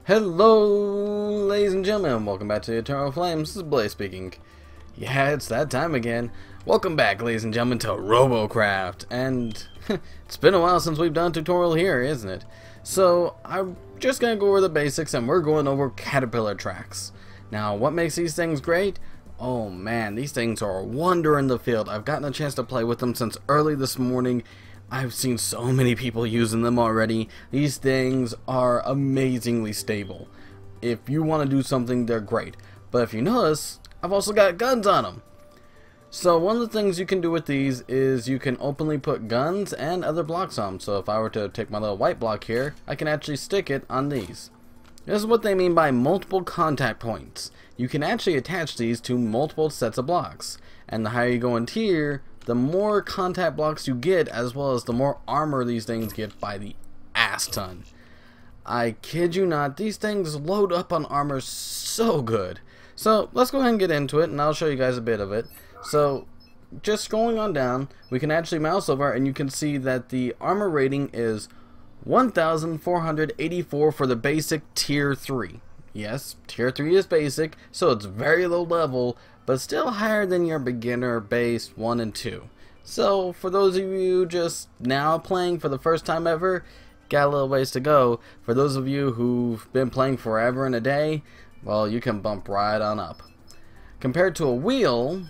Hello, ladies and gentlemen, welcome back to Eternal Flames. This is Blaze speaking. Yeah, it's that time again. Welcome back, ladies and gentlemen, to Robocraft. And it's been a while since we've done a tutorial here, isn't it? So, I'm just going to go over the basics, and we're going over caterpillar tracks. Now, what makes these things great? Oh man, these things are a wonder in the field. I've gotten a chance to play with them since early this morning. I've seen so many people using them already. These things are amazingly stable. If you want to do something, they're great. But if you notice, I've also got guns on them. So one of the things you can do with these is you can openly put guns and other blocks on them. So if I were to take my little white block here, I can actually stick it on these. This is what they mean by multiple contact points. You can actually attach these to multiple sets of blocks. And the higher you go in tier, the more contact blocks you get, as well as the more armor these things get by the ass ton. I kid you not, these things load up on armor so good. So let's go ahead and get into it, and I'll show you guys a bit of it. So just scrolling on down, we can actually mouse over and you can see that the armor rating is 1,484 for the basic tier 3. Yes, tier 3 is basic, so it's very low level, but still higher than your beginner base 1 and 2. So for those of you just now playing for the first time ever, got a little ways to go. For those of you who've been playing forever and a day, well, you can bump right on up. Compared to a wheel,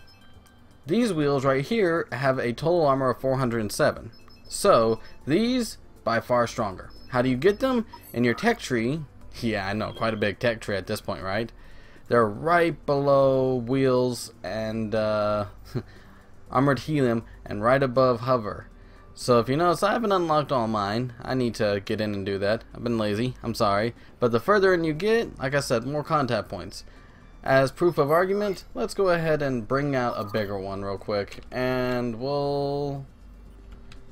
these wheels right here have a total armor of 407. So these by far stronger. How do you get them? In your tech tree. Yeah, I know, quite a big tech tree at this point, right? They're right below wheels and armored helium and right above hover. So if you notice, I haven't unlocked all mine. I need to get in and do that. I've been lazy, I'm sorry. But the further in you get, like I said, more contact points. As proof of argument, let's go ahead and bring out a bigger one real quick. And we'll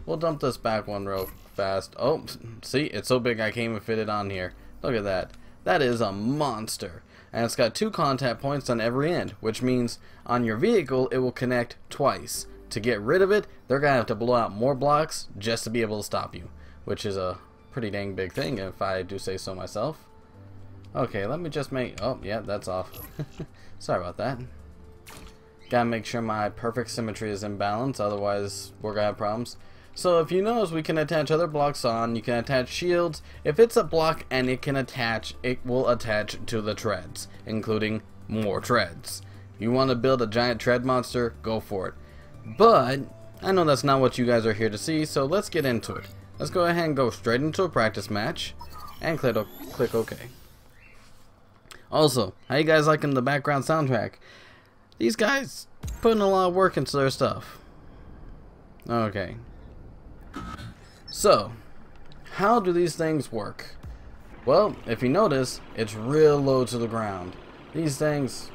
dump this back one real fast. Oh, see, it's so big I can't even fit it on here. Look at that. That is a monster. And it's got 2 contact points on every end, which means on your vehicle it will connect twice. To get rid of it, they're going to have to blow out more blocks just to be able to stop you, which is a pretty dang big thing if I do say so myself. Okay, let me just make... oh, yeah, that's off. Sorry about that. Gotta make sure my perfect symmetry is in balance, otherwise we're gonna have problems. So if you notice, we can attach other blocks on. You can attach shields. If it's a block and it can attach, it will attach to the treads, including more treads. If you want to build a giant tread monster, go for it. But I know that's not what you guys are here to see, so let's get into it. Let's go ahead and go straight into a practice match and click OK. Also, how you guys liking the background soundtrack? These guys putting a lot of work into their stuff. Okay. So, how do these things work? Well, if you notice, it's real low to the ground. These things...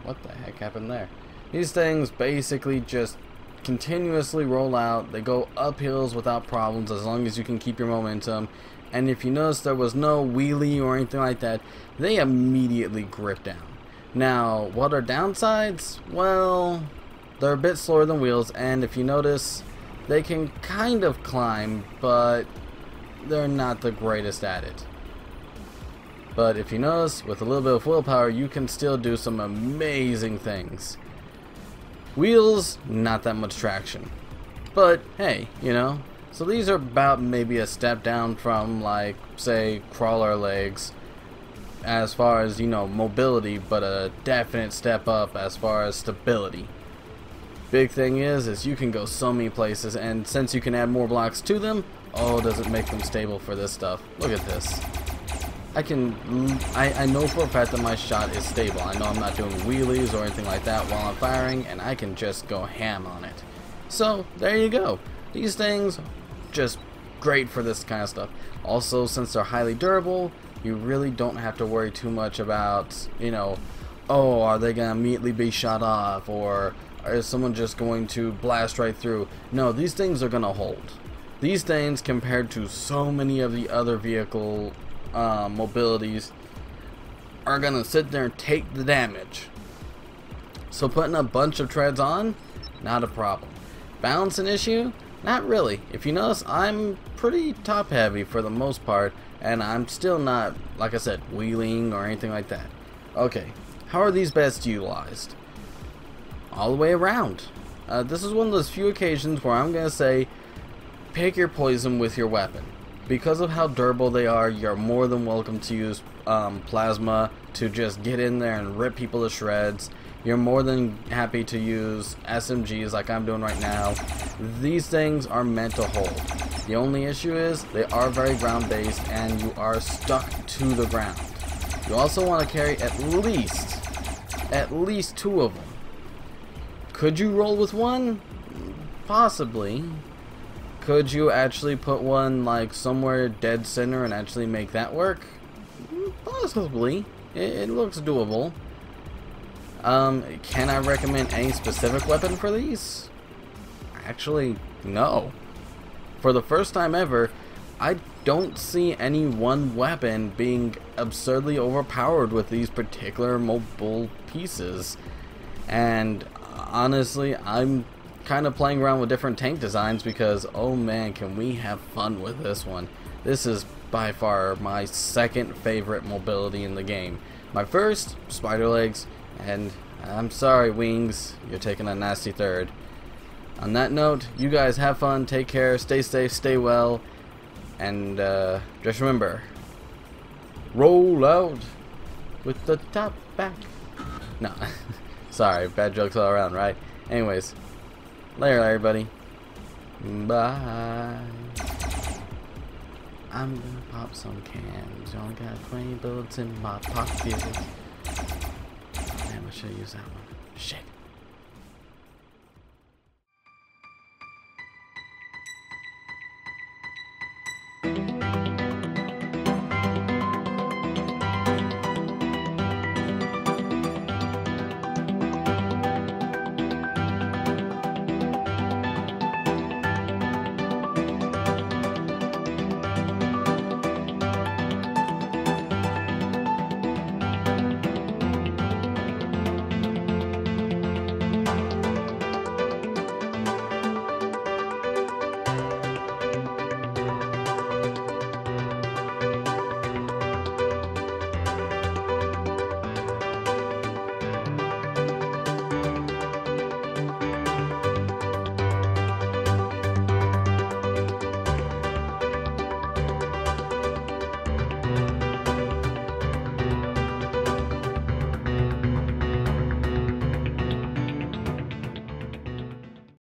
what the heck happened there? These things basically just continuously roll out. They go up hills without problems as long as you can keep your momentum. And if you notice, there was no wheelie or anything like that, they immediately grip down. Now, what are downsides? Well, they're a bit slower than wheels, and if you notice, they can kind of climb, but they're not the greatest at it. But if you notice, with a little bit of willpower, you can still do some amazing things. Wheels, not that much traction. But hey, you know, so these are about maybe a step down from, like, say, crawler legs as far as, you know, mobility, but a definite step up as far as stability. Big thing is you can go so many places, and since you can add more blocks to them, oh, does it make them stable for this stuff. Look at this. I know for a fact that my shot is stable. I know I'm not doing wheelies or anything like that while I'm firing, and I can just go ham on it. So there you go. These things just great for this kind of stuff. Also, since they're highly durable, you really don't have to worry too much about, you know, oh, are they gonna immediately be shot off, or is someone just going to blast right through? No, these things are gonna hold. These things, compared to so many of the other vehicle mobilities, are gonna sit there and take the damage. So putting a bunch of treads on, not a problem. Balance an issue? Not really. If you notice, I'm pretty top heavy for the most part, and I'm still not, like I said, wheeling or anything like that. Okay, how are these best utilized? All the way around. This is one of those few occasions where I'm going to say, pick your poison with your weapon. Because of how durable they are, you're more than welcome to use plasma to just get in there and rip people to shreds. You're more than happy to use SMGs like I'm doing right now. These things are meant to hold. The only issue is they are very ground based and you are stuck to the ground. You also want to carry at least 2 of them. Could you roll with 1? Possibly. Could you actually put one like somewhere dead center and actually make that work? Possibly. It looks doable. Can I recommend any specific weapon for these? Actually, no. For the first time ever, I don't see any one weapon being absurdly overpowered with these particular mobile pieces. And honestly, I'm kind of playing around with different tank designs because, oh man, can we have fun with this one. This is by far my second favorite mobility in the game. My first, spider legs, and I'm sorry, wings, you're taking a nasty third. On that note, you guys have fun, take care, stay safe, stay well, and just remember, roll out with the top back. No, sorry, bad jokes all around, right? Anyways, later everybody, bye. I'm gonna pop some cans. Only got 20 bullets in my pocket. Damn, I should use that one. Shit.